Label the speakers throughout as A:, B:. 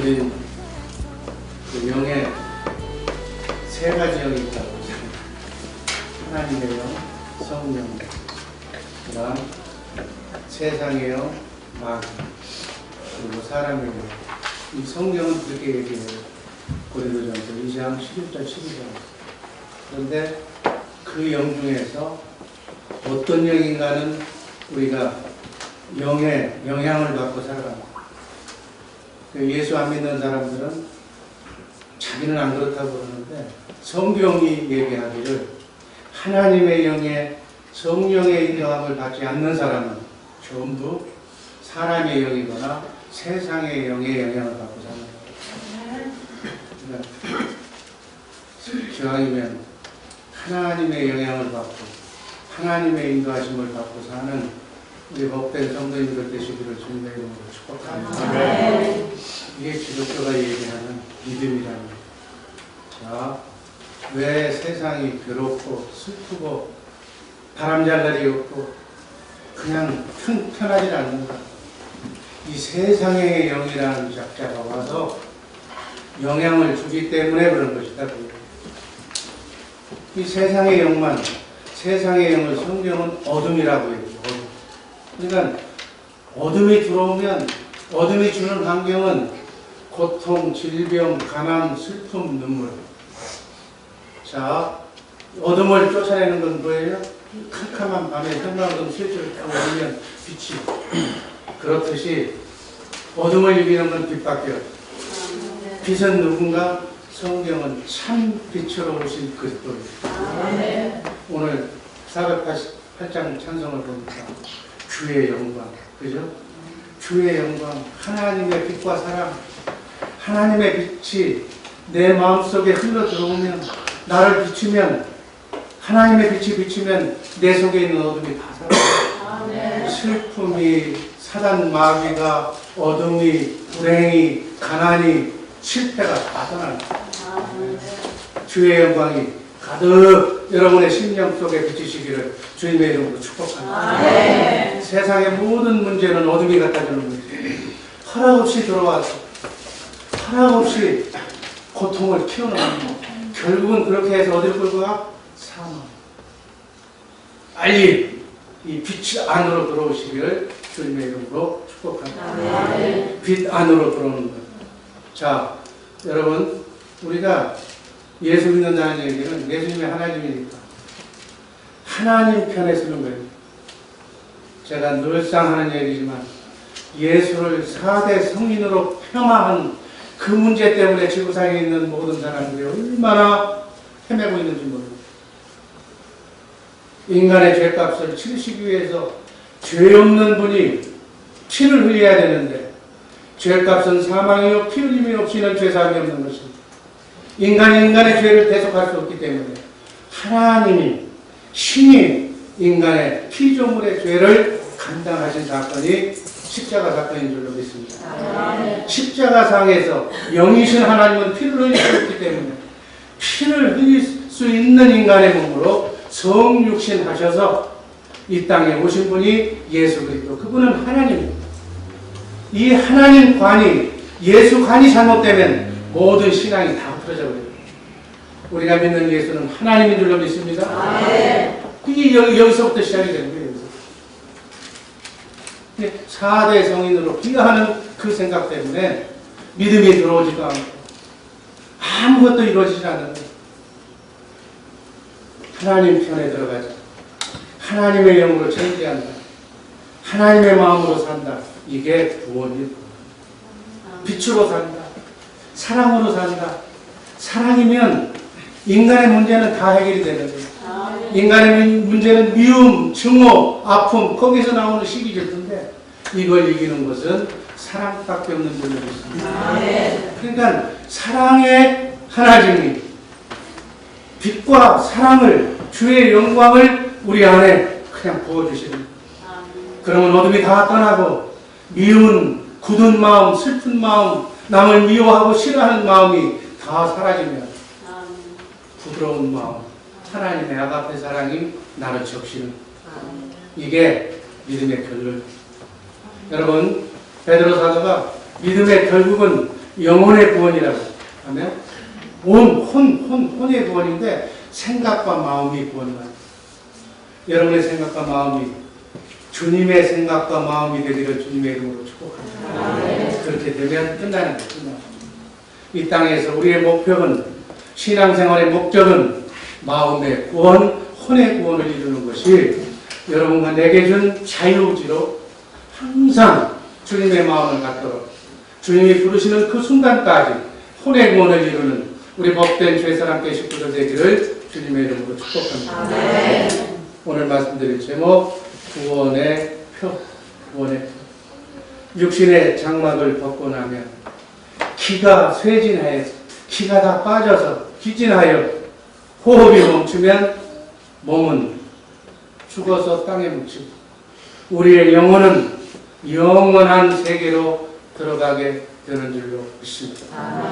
A: 우리 그 영에 세 가지 영이 있다고 하잖아요. 하나님의 영, 성령, 그 다음 세상의 영, 마귀, 그리고 사람의 영. 이 성경은 그렇게 얘기해요. 고린도전서 2장 11절 12절. 그런데 그 영 중에서 어떤 영인가는 우리가 영의 영향을 받고 살아갑니다. 예수 안 믿는 사람들은 자기는 안 그렇다고 그러는데 성경이 얘기하기를 하나님의 영에 성령의 인도함을 받지 않는 사람은 전부 사람의 영이거나 세상의 영의 영향을 받고 사는 거예요. 그러니까 기왕이면 하나님의 영향을 받고 하나님의 인도하심을 받고 사는 우리 복된 성도님들 되시기를 주님의 이름으로 축복합니다. 이게 기독교가 얘기하는 믿음이라는 거예요. 자, 왜 세상이 괴롭고 슬프고 바람잘날이 없고 그냥 편하지 않는가? 이 세상의 영이라는 작자가 와서 영향을 주기 때문에 그런 것이다. 이 세상의 영만, 세상의 영을 성경은 어둠이라고 해요. 그러니까 어둠이 들어오면 어둠이 주는 환경은 고통, 질병, 가난, 슬픔, 눈물. 자, 어둠을 쫓아내는 건 뭐예요? 캄캄한 밤에 현관으로 슬쩍 딱 오면 빛이. 그렇듯이 어둠을 이기는 건 빛밖에 없어요. 빛은 누군가? 성경은 참 빛으로 오신 그리스도입니다. 오늘 488장 찬송을 보니까 주의 영광, 그죠? 주의 영광, 하나님의 빛과 사랑, 하나님의 빛이 내 마음속에 흘러 들어오면, 나를 비추면, 하나님의 빛이 비추면 내 속에 있는 어둠이 다 사라져요. 슬픔이, 사단 마귀가, 어둠이, 불행이, 가난이, 실패가 다 떠납니다. 주의 영광이 가득 여러분의 심령 속에 비치시기를 주님의 이름으로 축복합니다. 세상의 모든 문제는 어둠이 갖다 주는 문제. 허락 없이 들어와서 허락 없이 고통을 키워나가는 결국은 그렇게 해서 어디를 끌고 가? 사망. 빨리 이 빛 안으로 들어오시기를 주님의 이름으로 축복합니다. 빛 안으로 들어오는 것. 자, 여러분, 우리가 예수 믿는다는 얘기는 예수님이 하나님이니까 하나님 편에 서는 거예요. 제가 늘상 하는 얘기지만 예수를 4대 성인으로 폄하한 그 문제 때문에 지구상에 있는 모든 사람들이 얼마나 헤매고 있는지 모릅니다. 인간의 죄값을 치르시기 위해서 죄 없는 분이 피를 흘려야 되는데 죄값은 사망이요 피 흘림이 없이는 죄사함이 없는 것입니다. 인간이 인간의 죄를 대속할 수 없기 때문에 하나님이 신이 인간의 피조물의 죄를 감당하신 사건이 십자가 사건인 줄로 믿습니다. 십자가상에서 영이신 하나님은 피를 흘릴 수 없기 때문에 피를 흘릴 수 있는 인간의 몸으로 성육신 하셔서 이 땅에 오신 분이 예수 그리스도, 그분은 하나님입니다. 이 하나님 관이, 예수 관이 잘못되면 모든 신앙이 다 흐트러져 버려요. 우리가 믿는 예수는 하나님인 줄로 믿습니다. 그게 여기서부터 시작이 되는 거예요. 4대 성인으로 귀하는 그 생각 때문에 믿음이 들어오지도 않고 아무것도 이루어지지 않는 거예요. 하나님 편에 들어가자. 하나님의 영으로 절제한다. 하나님의 마음으로 산다. 이게 구원이에요. 빛으로 산다. 사랑으로 산다. 사랑이면 인간의 문제는 다 해결이 되는 거예요. 인간의 문제는 미움, 증오, 아픔, 거기서 나오는 시기질인데 이걸 이기는 것은 사랑밖에 없는 줄로 믿습니다. 그러니까 사랑의 하나님이 빛과 사랑을, 주의 영광을 우리 안에 그냥 부어주시는 거예요. 그러면 어둠이 다 떠나고 미운, 굳은 마음, 슬픈 마음, 남을 미워하고 싫어하는 마음이 다 사라지면 부드러운 마음, 하나님의 아가페 사랑이 나를 적시는, 이게 믿음의 결론. 여러분, 베드로 사도가 믿음의 결국은 영혼의 구원이라고. 아멘. 혼의 구원인데 생각과 마음이 구원만. 여러분의 생각과 마음이 주님의 생각과 마음이 되기를 주님의 이름으로 축복합니다. 그렇게 되면 끝나는 거예요. 이 땅에서 우리의 목표는, 신앙생활의 목적은 마음의 구원, 혼의 구원을 이루는 것이 여러분과 내게 준 자유의지로 항상 주님의 마음을 갖도록 주님이 부르시는 그 순간까지 혼의 구원을 이루는 우리 복된 죄사랑교회 식구들 되기를 주님의 이름으로 축복합니다. 오늘 말씀드릴 제목 구원의 표. 구원의 표. 육신의 장막을 벗고 나면 기가 쇠진하여 기가 다 빠져서 기진하여 호흡이 멈추면 몸은 죽어서 땅에 묻히고 우리의 영혼은 영원한 세계로 들어가게 되는 줄로 믿습니다.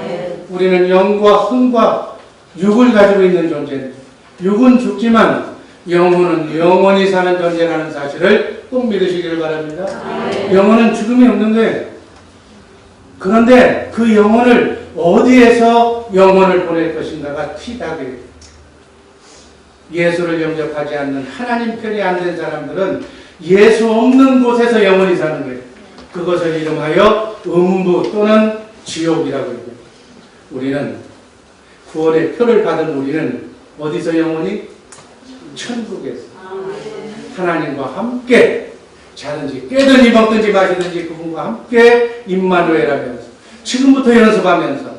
A: 우리는 영과 혼과 육을 가지고 있는 존재입니다. 육은 죽지만 영혼은 영원히 사는 존재라는 사실을 꼭 믿으시기를 바랍니다. 영혼은 죽음이 없는 거예요. 그런데 그 영혼을 어디에서 영혼을 보낼 것인가가 티닥이에요. 예수를 영접하지 않는 하나님 편이 안 된 사람들은 예수 없는 곳에서 영원히 사는 거예요. 그것을 이름하여 음부 또는 지옥이라고 합니다. 우리는 구원의 표를 받은 우리는 어디서 영원히? 천국에서 하나님과 함께 자든지 깨든지 먹든지 마시든지 그분과 함께 임마누엘하면서 지금부터 연습하면서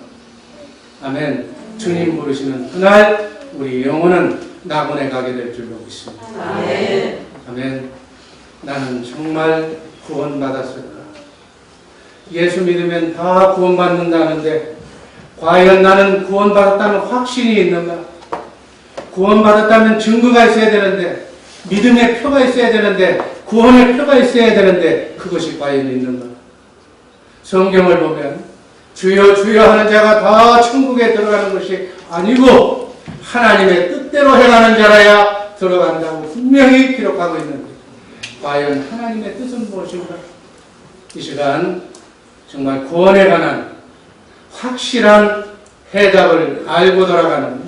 A: 아멘 주님 부르시는 그날 우리 영혼은 낙원에 가게 될 줄로 믿습니다. 아멘. 나는 정말 구원받았을까? 예수 믿으면 다 구원받는다는데 과연 나는 구원받았다는 확신이 있는가? 구원받았다면 증거가 있어야 되는데 믿음의 표가 있어야 되는데 구원의 표가 있어야 되는데 그것이 과연 있는가? 성경을 보면 주여 주여 하는 자가 다 천국에 들어가는 것이 아니고 하나님의 뜻대로 행하는 자라야 들어간다고 분명히 기록하고 있는데 과연 하나님의 뜻은 무엇인가? 이 시간 정말 구원에 관한 확실한 해답을 알고 돌아가는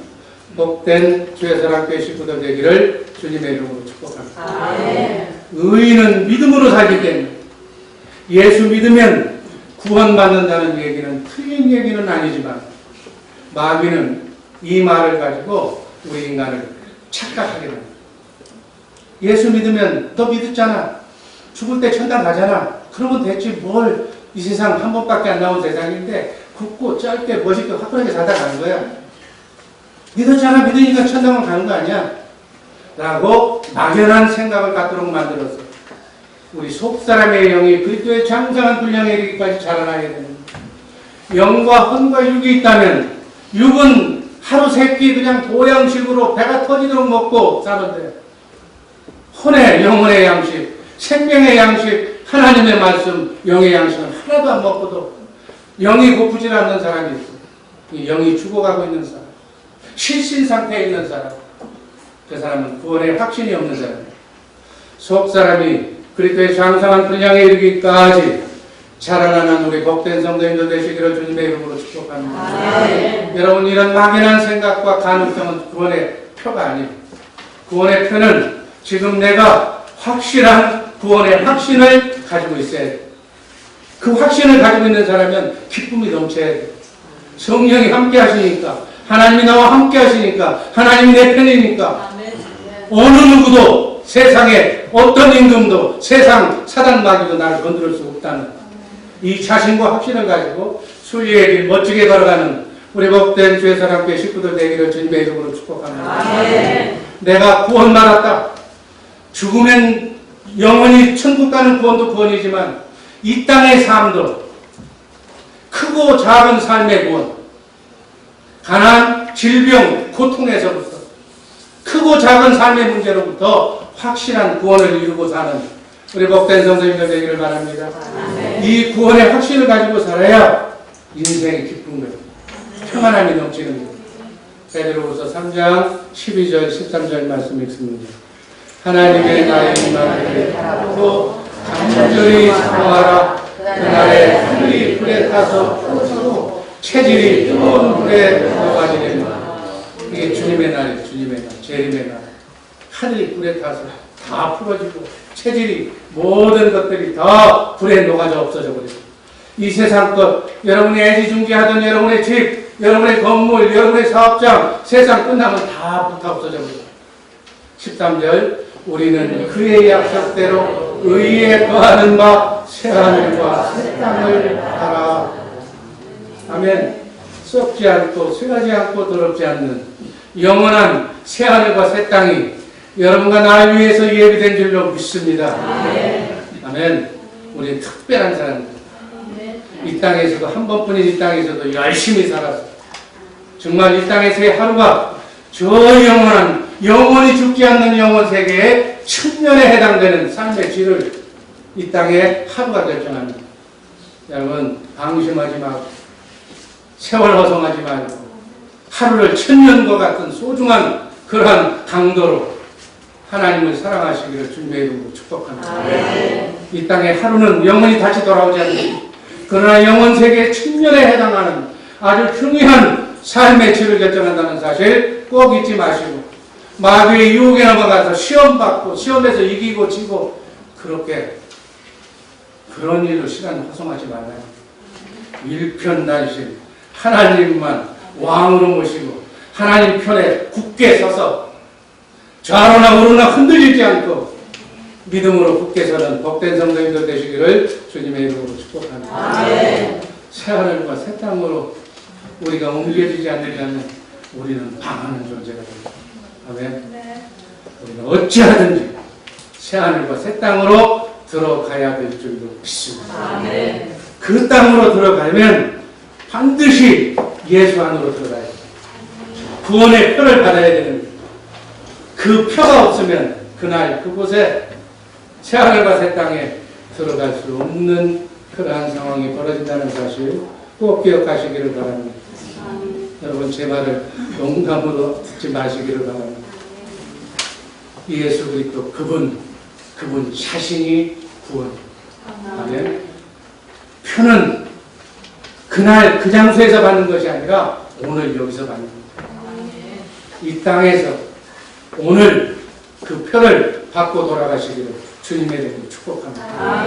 A: 복된 주의사랑교회 식구들 되기를 주님의 이름으로 축복합니다. 의인은 믿음으로 살기 때문에 예수 믿으면 구원받는다는 얘기는 틀린 얘기는 아니지만 마귀는 이 말을 가지고 우리 인간을 착각하게 합니다. 예수 믿으면 너 믿었잖아. 죽을 때 천당 가잖아. 그러면 됐지 뭘 이 세상 한 번밖에 안 나온 세상인데 굵고 짧게 멋있게 화끈하게 살다 가는 거야. 믿었잖아. 믿으니까 천당을 가는 거 아니야. 라고 막연한 생각을 갖도록 만들어서 우리 속사람의 영이 그리스도의 장성한 분량에 이르기까지 자라나야 되는 영과 혼과 육이 있다면 육은 하루 세 끼 그냥 보양식으로 배가 터지도록 먹고 사는데 혼의 영혼의 양식, 생명의 양식, 하나님의 말씀, 영의 양식은 하나도 안 먹고도 영이 고프지 않는 사람이 있어. 이 영이 죽어가고 있는 사람, 실신 상태에 있는 사람, 그 사람은 구원의 확신이 없는 사람이에요. 속 사람이 그리스도의 장성한 분량에 이르기까지 자라나는 우리 복된 성도님들 되시기를 주님의 이름으로 축복합니다. 여러분 이런 막연한 생각과 가능성은 구원의 표가 아니에요. 구원의 표는 지금 내가 확실한 구원의 확신을 가지고 있어야 돼요. 그 확신을 가지고 있는 사람은 기쁨이 넘쳐야 돼요. 성령이 함께 하시니까 하나님이 나와 함께 하시니까 하나님이 내 편이니까 어느 누구도 세상에 어떤 임금도 세상 사단 마귀도 나를 건드릴 수 없다는 이 자신과 확신을 가지고 순리의 길 멋지게 걸어가는 우리 복된 주의 사랑교회 식구들 되기를 주님의 이름으로 축복합니다. 내가 구원받았다. 죽으면 영원히 천국 가는 구원도 구원이지만 이 땅의 삶도 크고 작은 삶의 구원, 가난, 질병, 고통에서부터 크고 작은 삶의 문제로부터 확실한 구원을 이루고 사는 우리 복된 성도님들 되기를 바랍니다. 이 구원의 확신을 가지고 살아야 인생의 기쁨을 평안함이 넘치는 것. 베드로후서 3장 12절 13절 말씀 읽습니다. 하나님의 나의 말을 바라보고 간절히 사모하라. 그날에 하늘이 불에 타서 부서지고 체질이 뜨거운 불에 녹아지려면 이게 주님의 날이에요. 주님의 날, 재림의 날. 하늘이 불에 타서 다 풀어지고 체질이 모든 것들이 다 불에 녹아져 없어져 버리고 이 세상 것, 여러분이 애지중지하던 여러분의 집, 여러분의 건물, 여러분의 사업장, 세상 끝나면 다 불타 없어져 버리고 13절 우리는 그의 약속대로 의에 거하는 바 새하늘과 새 땅을 바라. 아멘. 썩지 않고 쇠하지 않고 더럽지 않는 영원한 새하늘과 새 땅이 여러분과 나를 위해서 예비된 줄로 믿습니다. 아멘. 우리 특별한 사람들. 이 땅에서도 한 번뿐인 이 땅에서도 열심히 살아서 정말 이 땅에서의 하루가 저 영원한 영원히 죽지 않는 영원 세계의 천년에 해당되는 삶의 질을 이 땅에 하루가 결정합니다. 여러분 방심하지 말고 세월 허송하지 말고 하루를 천년과 같은 소중한 그러한 강도로 하나님을 사랑하시기를 주님의 이름으로 축복합니다. 이 땅의 하루는 영원히 다시 돌아오지 않는 그러나 영원 세계의 천년에 해당하는 아주 중요한 삶의 질을 결정한다는 사실 꼭 잊지 마시고 마귀의 유혹에 넘어가서 시험받고 시험에서 이기고 지고 그렇게 그런 일로 시간 허송하지 말아요. 일편단심 하나님만 왕으로 모시고 하나님 편에 굳게 서서 좌로나 우로나 흔들리지 않고 믿음으로 굳게 서는 복된 성도님들 되시기를 주님의 이름으로 축복합니다. 새하늘과 새 땅으로 우리가 옮겨지지 않으려면 우리는 방하는 존재가 됩니다. 아멘. 우리는 어찌하든지 새하늘과 새 땅으로 들어가야 될 줄로 믿습니다. 그 땅으로 들어가면 반드시 예수 안으로 들어가야 됩니다. 구원의 표를 받아야 되는 그 표가 없으면 그날 그곳에 새하늘과 새 땅에 들어갈 수 없는 그러한 상황이 벌어진다는 사실 꼭 기억하시기를 바랍니다. 여러분 제 말을 농담으로 듣지 마시기를 바랍니다. 예수 그리스도 그분 자신이 구원. 아멘. 표는 그날 그 장소에서 받는 것이 아니라 오늘 여기서 받는 겁니다. 이 땅에서 오늘 그 표를 받고 돌아가시기를 주님의 이름으로 축복합니다.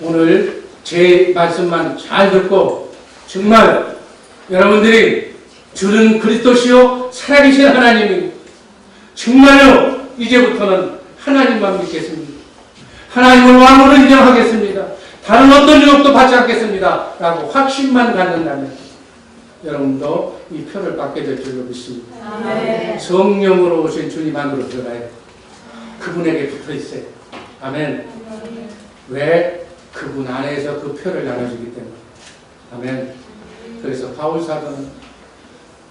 A: 오늘 제 말씀만 잘 듣고 정말 여러분들이 주는 그리스도시요 살아계신 하나님이 정말로 이제부터는 하나님만 믿겠습니다. 하나님을 왕으로 인정하겠습니다. 다른 어떤 유혹도 받지 않겠습니다. 라고 확신만 갖는다면 여러분도 이 표를 받게 될 줄로 믿습니다. 성령으로 오신 주님 안으로 들어가야 그분에게 붙어 있어요. 아멘. 왜? 그분 안에서 그 표를 나눠주기 때문에. 아멘. 그래서 바울 사도는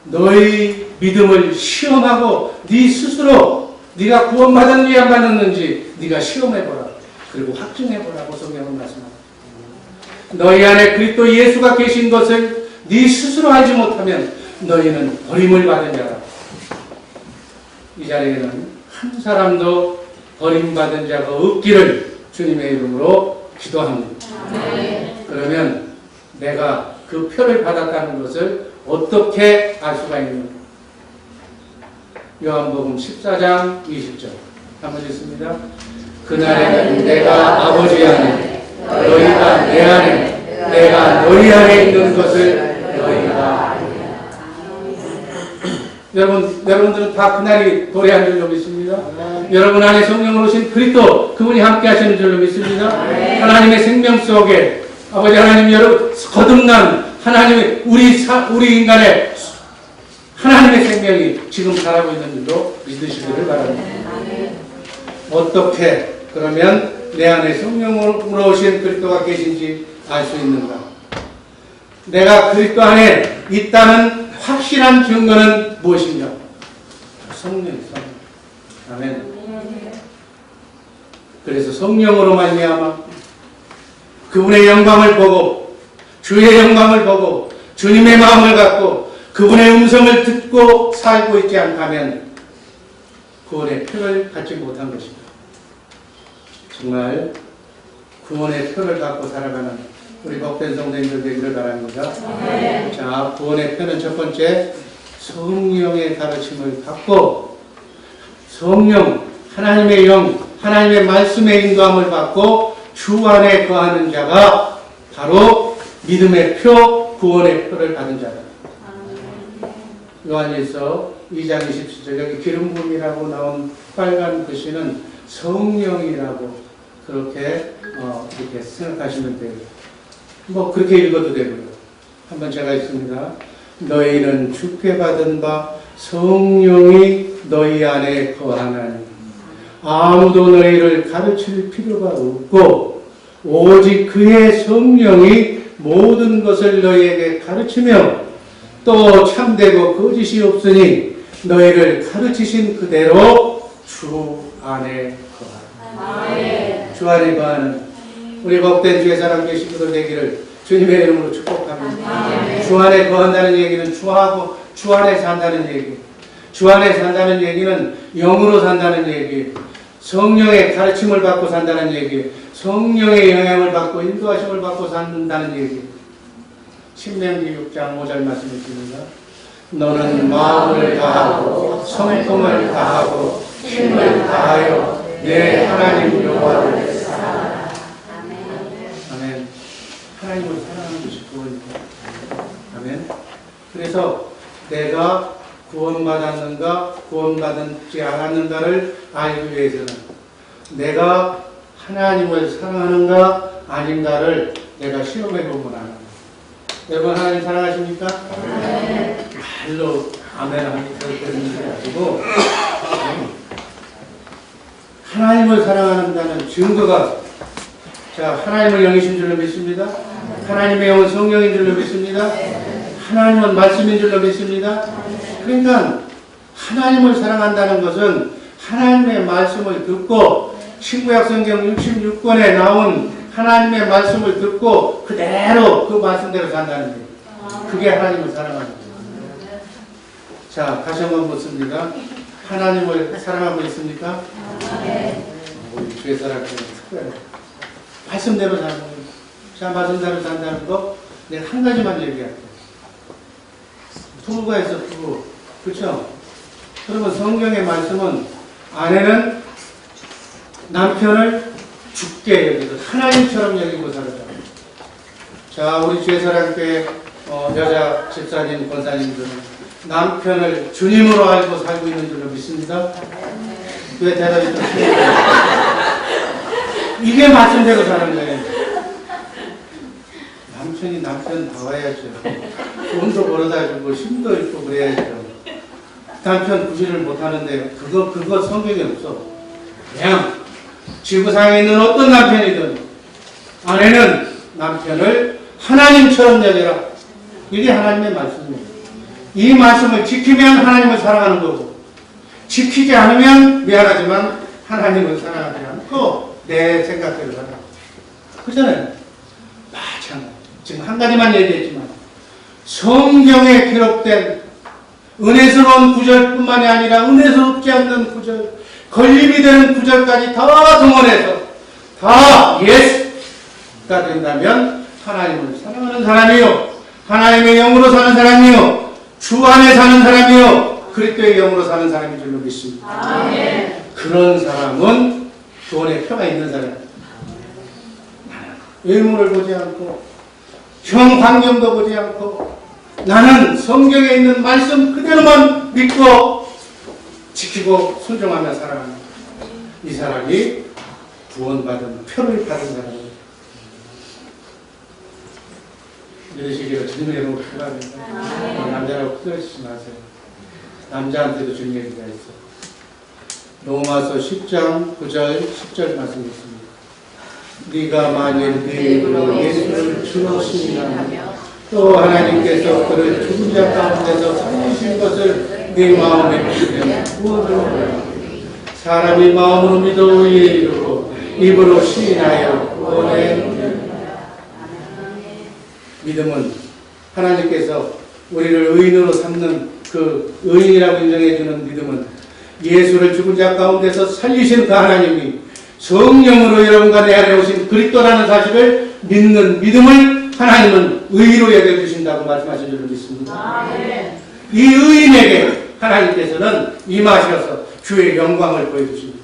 A: 너의 믿음을 시험하고 네 스스로 네가 구원받았는지 안 받았는지 네가 시험해보라. 그리고 확증해보라고 성경은 말씀합니다. 너희 안에 그리스도 예수가 계신 것을 네 스스로 알지 못하면 너희는 버림을 받은 자라. 이 자리에는 한 사람도 버림받은 자가 없기를 주님의 이름으로 기도합니다. 그러면 내가 그 표를 받았다는 것을 어떻게 알 수가 있는가? 요한복음 14장 20절 한번 읽습니다. 그날에는 내가 아버지 안에 너희가 내 안에 내가 너희 안에 있는 것을 너희가 알리라. 여러분들은 다 그날이 도래한 줄로 믿습니다. 여러분 안에 성령으로 오신 그리스도 그분이 함께 하시는 줄로 믿습니다. 하나님의 생명 속에 아버지 하나님 여러분 거듭난 하나님의 우리 인간의 하나님의 생명이 지금 살아가고 있는 줄로 믿으시기를 바랍니다. 어떻게 그러면 내 안에 성령으로 오신 그리스도가 계신지 알 수 있는가? 내가 그리스도 안에 있다는 확실한 증거는 무엇인가? 성령. 아멘. 그래서 성령으로 말미암아 그분의 영광을 보고 주의 영광을 보고 주님의 마음을 갖고 그분의 음성을 듣고 살고 있지 않다면 구원의 표를 갖지 못한 것입니다. 정말 구원의 표를 갖고 살아가는 우리 복된 성도님들 되기를 바랍니다. 자, 구원의 표는 첫 번째, 성령의 가르침을 받고 성령, 하나님의 영, 하나님의 말씀의 인도함을 받고 주 안에 거하는 자가 바로 믿음의 표, 구원의 표를 받은 자다. 요한일서 2장 27절 여기 기름 부음이라고 나온 빨간 글씨는 성령이라고 그렇게 이렇게 생각하시면 돼요. 뭐 그렇게 읽어도 되고요. 한번 제가 읽습니다. 너희는 주께 받은 바 성령이 너희 안에 거하나니 아무도 너희를 가르칠 필요가 없고 오직 그의 성령이 모든 것을 너희에게 가르치며 또 참되고 거짓이 없으니 너희를 가르치신 그대로 주 안에 거하라. 주 안에 거하는 우리 복된 주의 사랑 계시고도 되기를 주님의 이름으로 축복합니다. 주 안에 거한다는 얘기는 주하고 주 안에 산다는 얘기. 주 안에 산다는 얘기는 영으로 산다는 얘기. 성령의 가르침을 받고 산다는 얘기. 성령의 영향을 받고 인도하심을 받고 산다는 얘기. 신명기 6장 5절 말씀을 드립니다. 너는 마음을 다하고 성품을 다하고 힘을 다하여 내 하나님 여호와를 사랑하라. 아멘. 하나님을 사랑하는 것이 구원입니다. 아멘. 그래서 내가 구원받았는가 구원받지 않았는가를 알기 위해서는 내가 하나님을 사랑하는가 아닌가를 내가 시험해보면 압니다. 여러분 하나님 사랑하십니까? 네. 말로 아멘 하면서 그러는 게 아니고 하나님을 사랑한다는 증거가 자 하나님은 영이신 줄로 믿습니다. 하나님의 영은 성령인 줄로 믿습니다. 하나님은 말씀인 줄로 믿습니다. 그러니까 하나님을 사랑한다는 것은 하나님의 말씀을 듣고 신구약 성경 66권에 나온 하나님의 말씀을 듣고 그대로 그 말씀대로 산다는 거예요. 그게 하나님을 사랑하는 거예요. 자, 다시 한번 묻습니다. 하나님을 사랑하고 있습니까? 우리 주의 사랑하는 특별히 말씀대로 사는 거예요. 자, 말씀대로 산다는 거 내가 한 가지만 얘기할게요. 부부가 있어, 부부. 그렇죠? 그러면 성경의 말씀은 아내는 남편을 죽게 여기고 하나님처럼 여기고 살았다. 자, 우리 주의 사랑교회 여자 집사님, 권사님들은 남편을 주님으로 알고 살고 있는 줄로 믿습니다. 왜 대답이 좀 이게 말씀대로 사는 거예요. 남편이 남편 봐와야죠. 돈도 벌어다 주고 힘도 있고 그래야죠. 남편 구실을 못하는데 그거 성경에 없어. 그냥 지구상에 있는 어떤 남편이든 아내는 남편을 하나님처럼 여겨라. 이게 하나님의 말씀입니다. 이 말씀을 지키면 하나님을 사랑하는 거고 지키지 않으면 미안하지만 하나님을 사랑하지 않고 내 생각대로 살아. 그렇잖아요. 마찬가지. 지금 한 가지만 얘기했지만 성경에 기록된 은혜스러운 구절뿐만이 아니라 은혜스럽지 않는 구절 걸림이 되는 구절까지 다 동원해서 다 예스가 된다면 하나님을 사랑하는 사람이요 하나님의 영으로 사는 사람이요 주 안에 사는 사람이요 그리스도의 영으로 사는 사람인 줄로 믿습니다. 아멘. 그런 사람은 구원의 표가 있는 사람입니다. 외모를 보지 않고 형 환경도 보지 않고 나는 성경에 있는 말씀 그대로만 믿고 지키고 순종하며 살아가는 이 사람이 구원받은 표를 받은 사람입니다. 이러시기를 주님의 이름으로 축원합니다. 남자라고 후회하시지 마세요. 남자한테도 주님 얘기가 있어. 로마서 10장 9절 10절 말씀 있습니다. 네가 만일 네 입으로 예수를 주로 시인하며 또 하나님께서 그를 죽은 자 가운데서 살리신 것을 네 마음에 믿으면 구원을 얻으라. 사람이 마음으로 믿어 의에 이르고 입으로 시인하여 구원에 이르리라. 믿음은 하나님께서 우리를 의인으로 삼는 그 의인이라고 인정해 주는 믿음은 예수를 죽은 자 가운데서 살리신 그 하나님이 성령으로 여러분과 내 안에 오신 그리스도라는 사실을 믿는 믿음을 하나님은 의로 여겨주신다고 말씀하신 줄로 믿습니다. 이 의인에게 하나님께서는 임하셔서 주의 영광을 보여주십니다.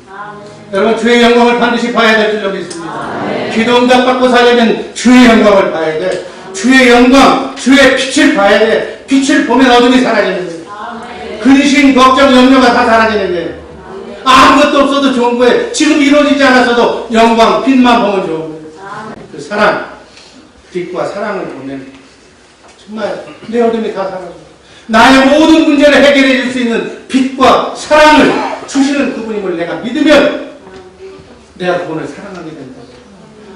A: 여러분, 주의 영광을 반드시 봐야 될 줄로 믿습니다. 기도 응답 받고 살려면 주의 영광을 봐야 돼. 주의 영광, 주의 빛을 봐야 돼. 빛을 보면 어둠이 사라지는 거예요. 근심, 걱정, 염려가 다 사라지는 거예요. 아무것도 없어도 좋은 거예요. 지금 이루어지지 않았어도 영광, 빛만 보면 좋은 거예요. 그 사랑, 빛과 사랑을 보면 정말 내 어둠이 다 사라져요. 나의 모든 문제를 해결해 줄 수 있는 빛과 사랑을 주시는 그분임을 내가 믿으면 내가 그분을 사랑하게 된다.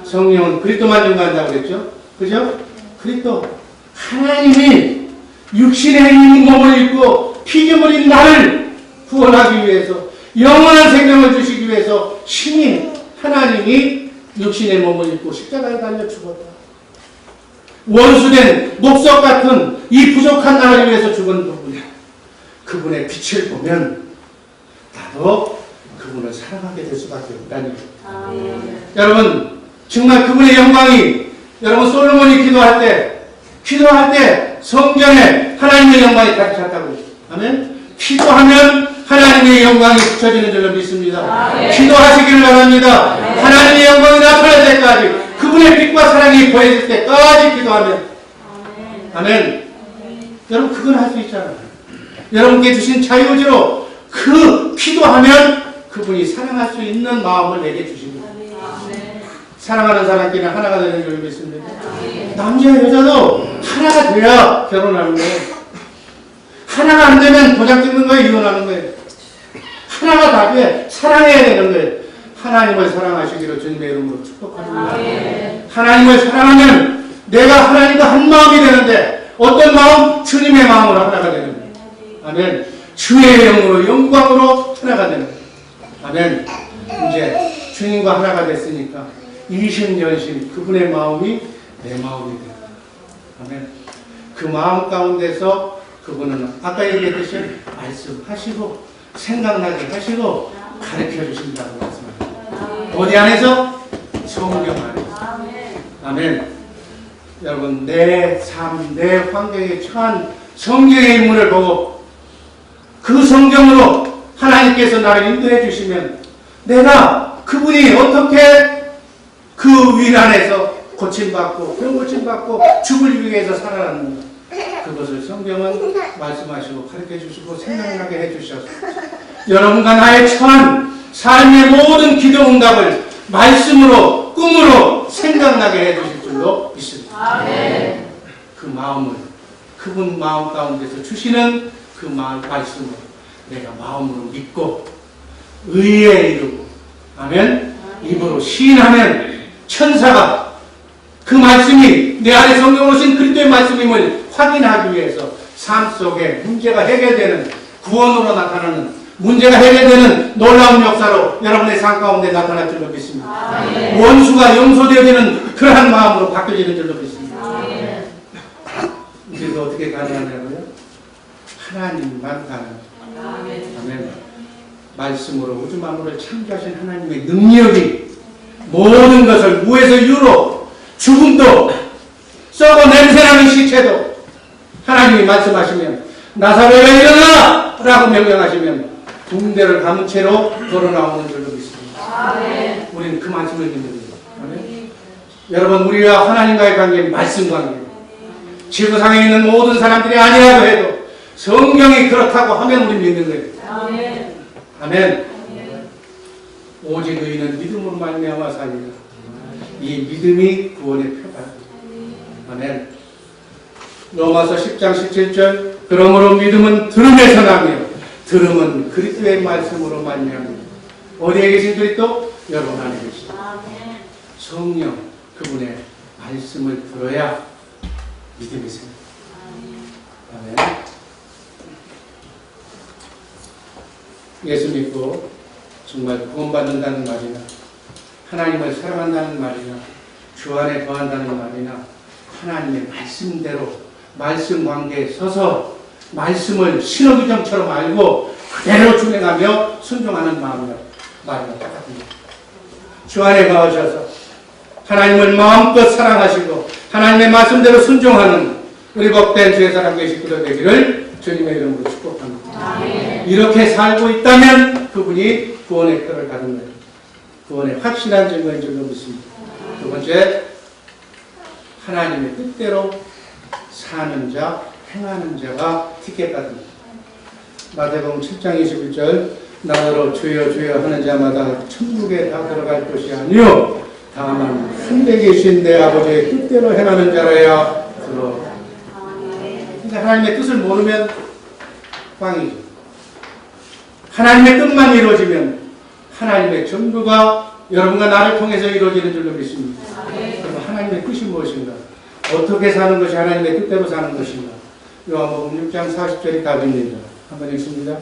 A: 성령은 그리스도만 연구한다고 그랬죠? 그죠? 그리스도 하나님이 육신의 몸을 입고 피조물인 나를 구원하기 위해서 영원한 생명을 주시기 위해서 신이 하나님이 육신의 몸을 입고 십자가에 달려 죽었다. 원수된 목석 같은 이 부족한 나를 위해서 죽은 부분, 그분의 빛을 보면 나도 그분을 사랑하게 될 수밖에 없다니. 여러분, 정말 그분의 영광이, 여러분 솔로몬이 기도할 때 성전에 하나님의 영광이 가득 찼다고 했어요. 아멘. 기도하면 하나님의 영광이 붙여지는 줄로 믿습니다. 기도하시기를 바랍니다. 하나님의 영광이 나타날 때까지, 그분의 빛과 사랑이 보여질 때까지 기도하면, 아멘. 여러분, 그건 할 수 있잖아요. 여러분께 주신 자유의지로 그 기도하면 그분이 사랑할 수 있는 마음을 내게 주십니다. 사랑하는 사람끼리는 하나가 되는 줄 믿습니다. 남자 여자도 하나가 돼야 결혼하는 거예요. 하나가 안 되면 도장 찍는 거예요, 이혼하는 거예요. 하나가 다 돼. 사랑해야 되는 거예요. 하나님을 사랑하시기로 주님의 이름으로 축복합니다. 하나님을 사랑하면 내가 하나님과 한 마음이 되는데, 어떤 마음? 주님의 마음으로 하나가 되는 거예요. 아멘. 주의 영으로, 영광으로 하나가 되는 거예요. 아멘. 이제 주님과 하나가 됐으니까 이심전심 그분의 마음이 내 마음이 됩니다. 아멘. 그 마음 가운데서 그분은 아까 얘기했듯이 말씀하시고 생각나게 하시고 가르쳐 주신다고 말씀합니다. 어디 안에서? 성경 안에서. 아멘. 여러분, 내 삶, 내 환경에 처한 성경의 인물을 보고 그 성경으로 하나님께서 나를 인도해 주시면 내가 그분이 어떻게 그 위란에서 고침받고 병 고침받고 죽을 위해서 살아났는가, 그것을 성경은 말씀하시고 가르쳐 주시고 생각나게 해 주셔서 여러분과 나의 처한 삶의 모든 기도 응답을 말씀으로, 꿈으로 생각나게 해 주실 줄로 믿습니다. 그 마음을, 그분 마음 가운데서 주시는 그 말씀을 내가 마음으로 믿고 의에 이르고, 아멘, 입으로 시인하면 천사가 그 말씀이 내 안에 성경으로 신 그리스도의 말씀임을 확인하기 위해서 삶 속에 문제가 해결되는, 구원으로 나타나는, 문제가 해결되는 놀라운 역사로 여러분의 삶 가운데 나타날 줄로 믿습니다. 원수가 용서되어지는 그러한 마음으로 바뀌어지는 줄로 믿습니다. 이제 어떻게 가능하냐고요? 하나님만 가능합니다. 아멘. 말씀으로 우주 만물을 창조하신 하나님의 능력이 모든 것을 무에서 유로, 죽음도 썩어 냄새나는 시체도 하나님이 말씀하시면 나사로가 일어나! 라고 명령하시면 붕대를 감은 채로 걸어 나오는 줄로 믿습니다. 우리는 그 말씀을 믿는 거예요. 여러분, 우리와 하나님과의 관계는 말씀 관계예요. 지구상에 있는 모든 사람들이 아니라고 해도 성경이 그렇다고 하면 우리 믿는 거예요. 아멘. 오직 의인은 믿음으로 말미암아 살리라. 이 믿음이 구원의 표다. 아멘. 로마서 10장 17절, 그러므로 믿음은 들음에서 나며 들음은 그리스도의 말씀으로 말미암니다. 어디에 계신 그리스도? 여러분 안에 계십니다. 성령, 그분의 말씀을 들어야 믿음이 생깁니다. 아멘. 예수 믿고 정말 구원받는다는 말이나 하나님을 사랑한다는 말이나 주 안에 거한다는 말이나 하나님의 말씀대로 말씀 관계에 서서 말씀을 신호기정처럼 알고 그대로 준행하며 순종하는 마음이라 말이나 똑같습니다. 주 안에 거하셔서 하나님을 마음껏 사랑하시고 하나님의 말씀대로 순종하는 우리 복된 주의 사랑의 식구들 되기를 주님의 이름으로 축복합니다. 아멘. 이렇게 살고 있다면 그분이 구원의 표를 받은 거예요. 구원의 확실한 증거인 줄로 믿습니다. 두 번째, 하나님의 뜻대로 사는 자, 행하는 자가 티켓 받습니다. 마태복음 7장 21절 나더러 주여 주여 하는 자마다 천국에 다 들어갈 것이 아니요 다만 하늘에 계신 내 아버지의 뜻대로 행하는 자라야 들어. 그러니까 하나님의 뜻을 모르면 꽝이죠. 하나님의 뜻만 이루어지면 하나님의 전부가 여러분과 나를 통해서 이루어지는 줄로 믿습니다. 그럼 하나님의 뜻이 무엇인가? 어떻게 사는 것이 하나님의 뜻대로 사는 것인가? 요한복음 6장 40절이 답입니다. 한번 읽습니다.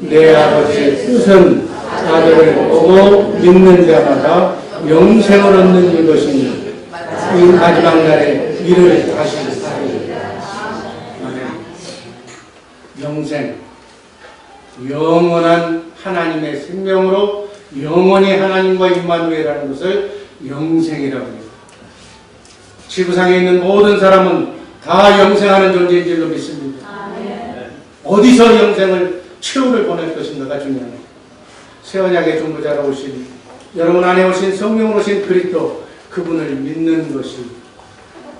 A: 내 아버지의 뜻은 아들을 보고 믿는 자마다 영생을 얻는 이것이니 이 마지막 날에 이를 다시 살리리라. 영생, 영원한 하나님의 생명으로 영원히 하나님과 임마누엘이라는 것을 영생이라고 합니다. 지구상에 있는 모든 사람은 다 영생하는 존재인 줄로 믿습니다. 어디서 영생을 최후를 보낼 것인가가 중요합니다. 새 언약의 중보자로 오신 여러분 안에 오신 성령으로 오신 그리스도 그분을 믿는 것이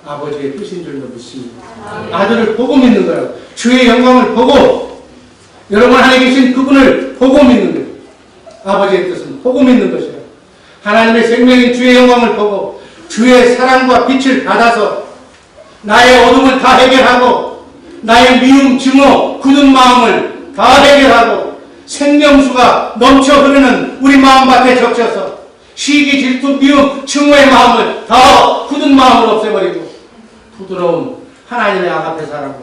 A: 아버지의 뜻인 줄로 믿습니다. 아들을 보고 믿는 거예요. 주의 영광을 보고 여러분 안에 계신 그분을 보고 믿는 거예요. 아버지의 뜻은 보고 믿는 것이에요. 하나님의 생명인 주의 영광을 보고 주의 사랑과 빛을 받아서 나의 어둠을 다 해결하고 나의 미움, 증오, 굳은 마음을 다 해결하고 생명수가 넘쳐 흐르는 우리 마음밭에 적셔서 시기, 질투, 미움, 증오의 마음을 다 굳은 마음을 없애버리고 부드러운 하나님의 아가페 사랑과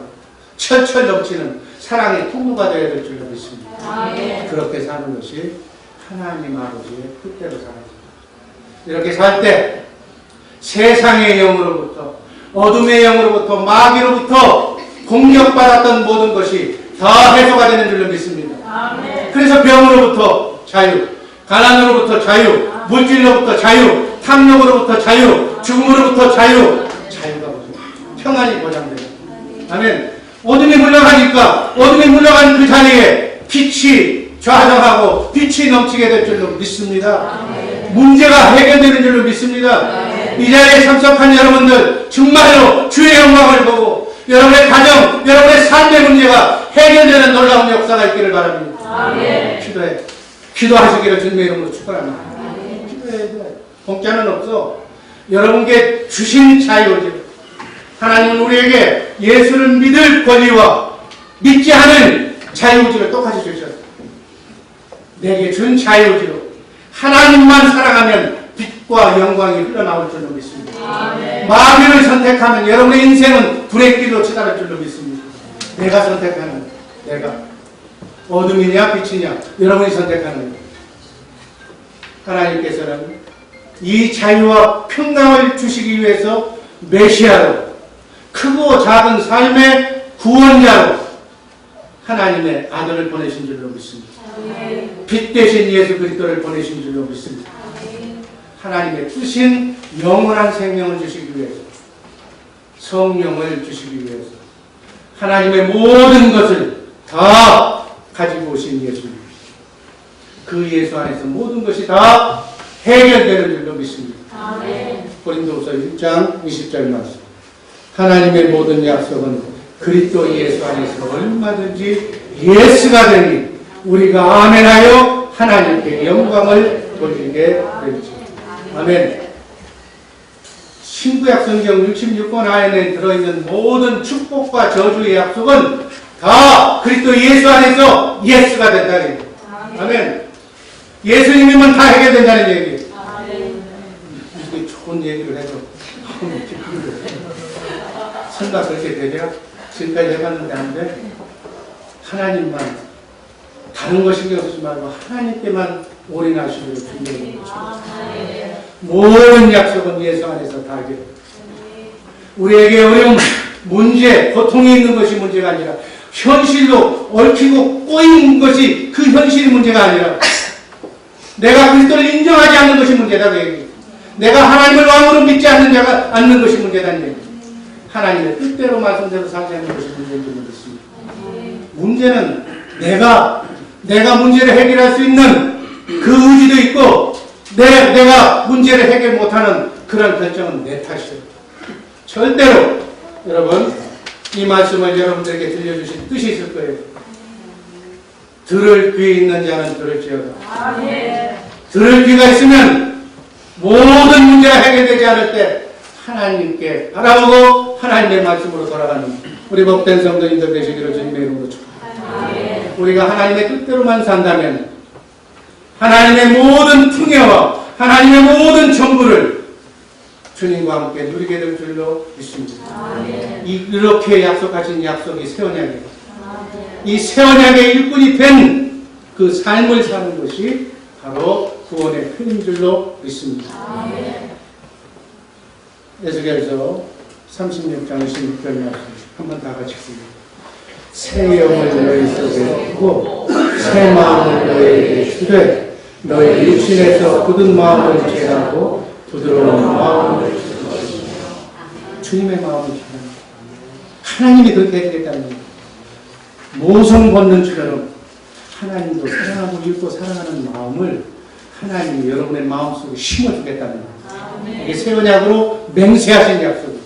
A: 철철 넘치는 사랑의 통로가 되어야 될 줄로 믿습니다. 그렇게 사는 것이 하나님 아버지의 뜻대로 사는 것입니다. 이렇게 살 때 세상의 영으로부터 어둠의 영으로부터 마귀로부터 공격받았던 모든 것이 다 해소가 되는 줄로 믿습니다. 그래서 병으로부터 자유, 가난으로부터 자유, 물질로부터 자유, 탐욕으로부터 자유, 죽음으로부터 자유, 자유가 평안이 보장돼요. 아멘. 어둠이 물러가니까 어둠이 물러간 그 자리에 빛이 좌정하고 빛이 넘치게 될 줄로 믿습니다. 문제가 해결되는 줄로 믿습니다. 이 자리에 참석한 여러분들 정말로 주의 영광을 보고 여러분의 가정, 여러분의 삶의 문제가 해결되는 놀라운 역사가 있기를 바랍니다. 기도해. 기도하시기를 주님의 이름으로 축원합니다. 기도해야 돼. 공짜는 없어. 여러분께 주신 자유지. 하나님은 우리에게 예수를 믿을 권리와 믿지 않은 자유의지를 똑같이 주셨어요. 내게 준 자유의지로 하나님만 사랑하면 빛과 영광이 흘러나올 줄로 믿습니다. 마귀를 선택하면 여러분의 인생은 불의 길로 치달을 줄로 믿습니다. 내가 선택하는 내가 어둠이냐 빛이냐 여러분이 선택하는 거예요. 하나님께서는 이 자유와 평강을 주시기 위해서 메시아로 크고 작은 삶의 구원자로 하나님의 아들을 보내신 줄로 믿습니다. 빛 대신 예수 그리스도를 보내신 줄로 믿습니다. 하나님의 뜻인 영원한 생명을 주시기 위해서 성령을 주시기 위해서 하나님의 모든 것을 다 가지고 오신 예수님. 그 예수 안에서 모든 것이 다 해결되는 줄로 믿습니다. 고린도후서 1장 20절 말씀. 하나님의 모든 약속은 그리스도 예수 안에서 얼마든지 예스가 되니 우리가 아멘하여 하나님께 영광을 돌리게 되죠. 아멘. 신구약 성경 66권 안에 들어있는 모든 축복과 저주의 약속은 다 그리스도 예수 안에서 예스가 된다는 얘기예요. 아멘. 예수님이면 다 해결된다는 얘기예요. 이게 좋은 얘기를 해도 설마 그렇게 되냐? 지금까지 해봤는데 안 돼? 하나님만 다른 거 신경 쓰지 말고 하나님께만 올인하시기를 주님의 모든 약속은 예수 안에서 다 해결. 우리에게 어려운 문제, 고통이 있는 것이 문제가 아니라 현실로 얽히고 꼬인 것이 그 현실이 문제가 아니라 내가 그리스도를 인정하지 않는 것이 문제다 그 얘기. 내가 하나님을 왕으로 믿지 않는 것이 문제다. 하나님의 뜻대로 말씀대로 살지 않는 것이 문제인지 모르겠습니다. 문제는 내가 문제를 해결할 수 있는 그 의지도 있고 내가 문제를 해결 못하는 그런 결정은 내 탓이에요. 절대로 여러분 이 말씀을 여러분들에게 들려주신 뜻이 있을 거예요. 들을 귀 있는 자는 들을지어다. 들을 귀가 있으면 모든 문제가 해결되지 않을 때 하나님께 바라보고 하나님의 말씀으로 돌아가는 우리 복된 성도님들 되시기를 주님의 이름으로 축복합니다. 우리가 하나님의 뜻대로만 산다면 하나님의 모든 풍요와 하나님의 모든 전부를 주님과 함께 누리게 될 줄로 믿습니다. 이렇게 약속하신 약속이 새 언약이에요. 이 새 언약의 일꾼이 된 그 삶을 사는 것이 바로 구원의 편인 줄로 믿습니다. 에스겔서 36장 26절 말씀 한번 다 같이 읽습니다. 새 영을 너희 속에 두고 새 마음을 너희에게 주되 너희 육신에서 굳은 마음을 제하고 부드러운 마음을 주실 것이며 주님의 마음을 제하는 하나님이 그렇게 해주겠다는 겁니다. 모성 본능처럼 하나님도 사랑하고 읽고 사랑하는 마음을 하나님이 여러분의 마음속에 심어주겠다는 겁니다. 이게 새 언약으로 맹세하신 약속입니다.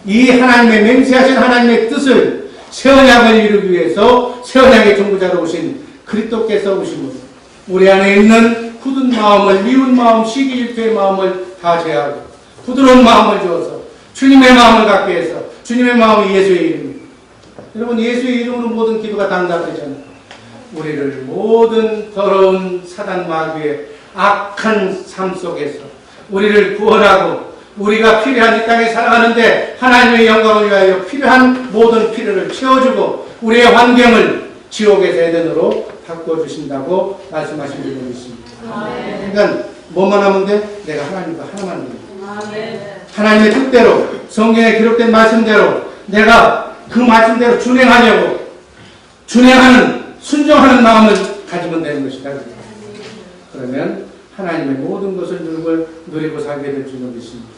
A: 이 하나님의 맹세하신 하나님의 뜻을 새 언약을 이루기 위해서 새 언약의 중보자로 오신 그리스도께서 오신 분, 우리 안에 있는 굳은 마음을, 미운 마음, 시기질투의 마음을 다 제하고 부드러운 마음을 주어서 주님의 마음을 갖게 해서 주님의 마음이 예수의 이름입니다. 여러분 예수의 이름으로 모든 기도가 당답되잖아요. 우리를 모든 더러운 사단 마귀의 악한 삶 속에서 우리를 구원하고 우리가 필요한 이 땅에 살아가는데 하나님의 영광을 위하여 필요한 모든 필요를 채워주고 우리의 환경을 지옥에서 에덴으로 바꿔주신다고 말씀하신 줄로 믿습니다. 그러니까 뭐만 하면 돼? 내가 하나님과 하나만 하면 돼. 하나님의 뜻대로 성경에 기록된 말씀대로 내가 그 말씀대로 준행하는 순종하는 마음을 가지면 되는 것이다. 그러면 하나님의 모든 것을 누리고 살게 될 줄로 믿습니다.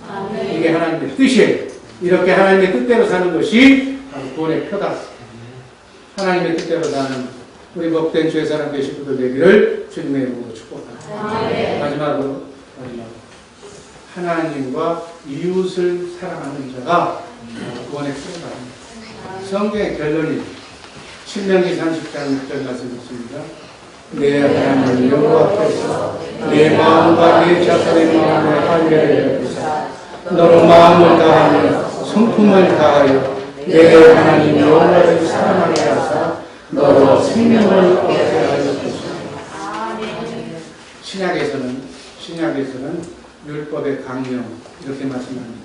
A: 이게 하나님의 뜻이에요. 이렇게 하나님의 뜻대로 사는 것이 바로 구원의 표다. 하나님의 뜻대로 사는 우리 복된 주의 사람 되신 분들 되기를 주님의 이름으로 축복합니다. 마지막으로 하나님과 이웃을 사랑하는 자가 구원의 표다. 성경의 결론이 신명기 30장 6절 말씀 있습니다. 내 하나님 여호와께서 내 마음과 내 자손의 마음에 할례를 베푸사 너로 마음을 다하며 성품을 다하여 내 하나님 여호와를 사랑하게 하사 너로 생명을 얻게 하였습니다. 신약에서는 율법의 강령 이렇게 말씀합니다.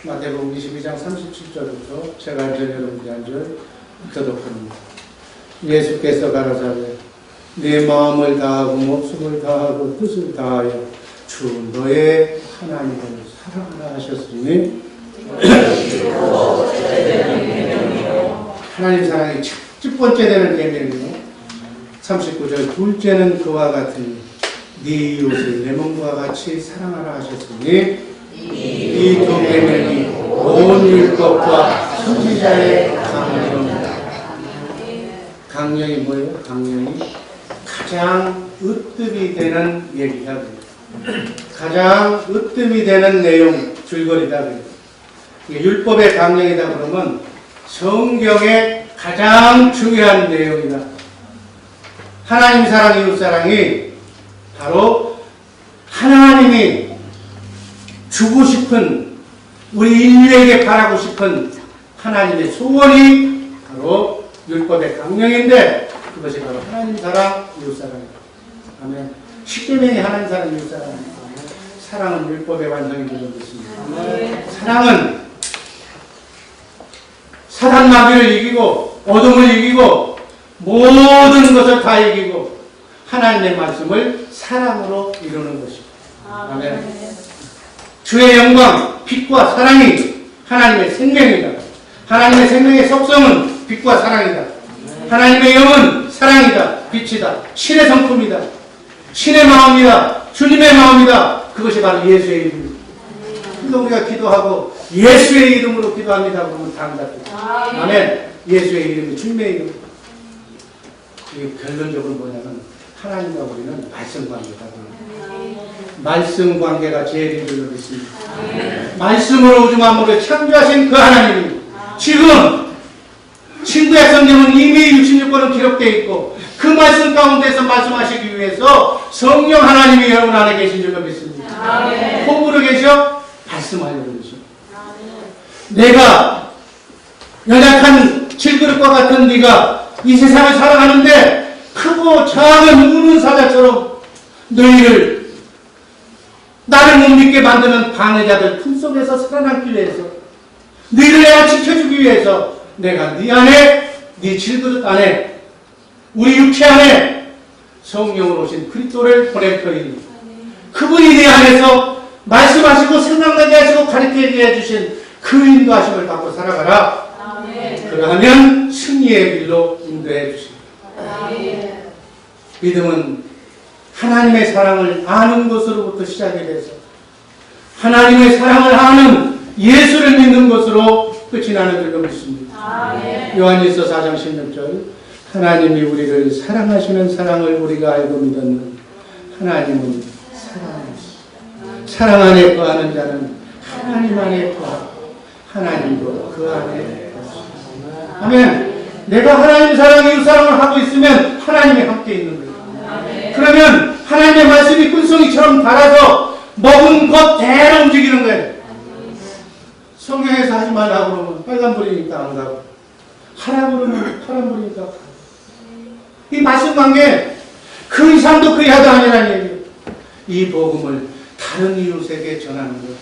A: 마태복음 22장 37절부터 제가 한 절 여러분들이 한 절 교독합니다. 예수께서 가라사대 내 마음을 다하고 목숨을 다하고 뜻을 다하여 주 너의 하나님을 사랑하라 하셨으니 하나님 사랑이 첫 번째 되는 계명이요 39절 둘째는 그와 같으니 네 이웃을 내 몸과 같이 사랑하라 하셨으니 이 두 계명이 온 율법과 선지자의 강령입니다. 강령이 뭐예요? 강령이 가장 으뜸이 되는 얘기다. 가장 으뜸이 되는 내용, 줄거리다. 율법의 강령이다 그러면 성경의 가장 중요한 내용이다. 하나님 사랑, 이웃 사랑이 바로 하나님이 주고 싶은, 우리 인류에게 바라고 싶은 하나님의 소원이 바로 율법의 강령인데 그것이 바로 하나님 사랑, 이웃 사랑입니다. 아멘. 십계명이 하나님 사랑, 이웃 사랑입니다. 사랑은 율법의 완성이 되는 것입니다. 사랑은 사단 마귀를 이기고 어둠을 이기고 모든 것을 다 이기고 하나님의 말씀을 사랑으로 이루는 것입니다. 아멘. 주의 영광, 빛과 사랑이 하나님의 생명이다. 하나님의 생명의 속성은 빛과 사랑이다. 하나님의 영은 사랑이다. 빛이다. 신의 성품이다. 신의 마음이다. 주님의 마음이다. 그것이 바로 예수의 이름입니다. 또 우리가 기도하고 예수의 이름으로 기도합니다 그러면 다 응답돼요. 아멘. 예수의 이름이 주님의 이름. 이게 결론적으로 뭐냐면 하나님과 우리는 말씀 관계가 돼요. 말씀 관계가 제일인 줄로 믿습니다. 말씀으로 우주 만물을 창조하신 그 하나님이 지금 신구약 성경은 이미 66권은 기록되어 있고 그 말씀 가운데서 말씀하시기 위해서 성령 하나님이 여러분 안에 계신 줄로 믿습니다. 호구로 계셔? 말씀하려고 계셔. 내가 연약한 질그릇과 같은 네가 이 세상을 살아가는데 크고 작은 우는 사자처럼 너희를 나를 못 믿게 만드는 방해자들 품속에서 살아남기 위해서 너희를 내가 지켜주기 위해서 내가 네 안에 네 질그릇 안에 우리 육체 안에 성령으로 오신 그리스도를 보낼 터이니 그분이 네 안에서 말씀하시고 생각나게 하시고 가르치게 해주신 그 인도하심을 받고 살아가라. 그러하면 승리의 길로 인도해 주십니다. 믿음은 하나님의 사랑을 아는 것으로부터 시작이 돼서 하나님의 사랑을 아는 예수를 믿는 것으로 끝이 나는 줄로 믿습니다. 요한일서 4장 16절 하나님이 우리를 사랑하시는 사랑을 우리가 알고 믿었는 하나님은 사랑이시다. 사랑 안에 거하는 자는 하나님 안에 거하고 하나님도 그 안에 거하시다. 아멘. 내가 하나님 사랑, 이웃 사랑을 하고 있으면 하나님이 함께 있는 거예요. 그러면 하나님의 말씀이 꾼송이처럼 달아서 먹은 것대로 움직이는 거예요. 성경에서 하지 말라고 그러면 빨간불이니까 안 가고 하라고 그러면 파란불이니까 가고 이 말씀 관계 그 이상도 그 이하도 아니라는 얘기예요. 이 복음을 다른 이웃에게 전하는 거예요.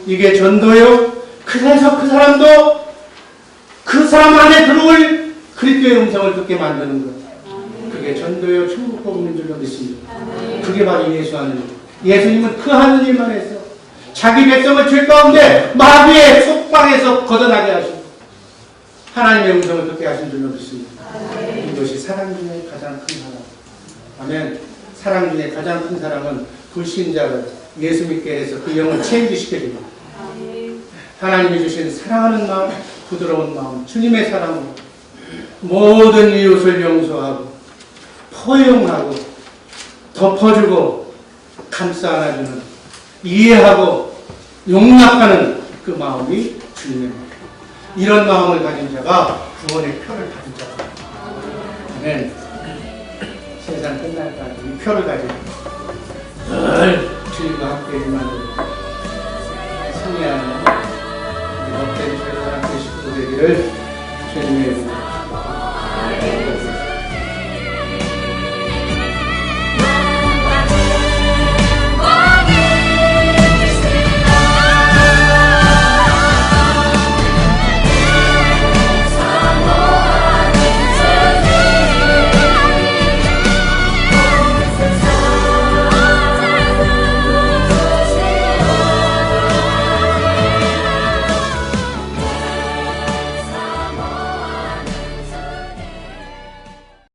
A: 이게 전도요. 그래서 그 사람도 그 사람 안에 들어올 그리스도의 음성을 듣게 만드는 거예요. 그게 전도요. 천국 복음인 줄로 믿습니다. 그게 바로 예수 하는 일. 예수님은 그 하는 일만 해서 자기 백성을 죄 가운데 마귀의 속방에서 걷어나게 하시고 하나님의 음성을 듣게 하신 줄로 믿습니다. 이것이 사랑 중에 가장 큰 사랑. 아멘. 사랑 중에 가장 큰 사랑은 불신자를 예수 믿게 해서 그 영을 체인지시켜줍니다. 하나님이 주신 사랑하는 마음, 부드러운 마음, 주님의 사랑으로 모든 이웃을 용서하고 포용하고 덮어주고 감싸 안아주는 이해하고 용납하는 그 마음이 주님의 마음. 이런 마음을 가진 자가 구원의 표를 가진 자다. 아멘. 세상 끝날 때까지 이 표를 가지고 늘 주님과 함께 만드는 승리하는 헛된 죄사랑 되시고 되기를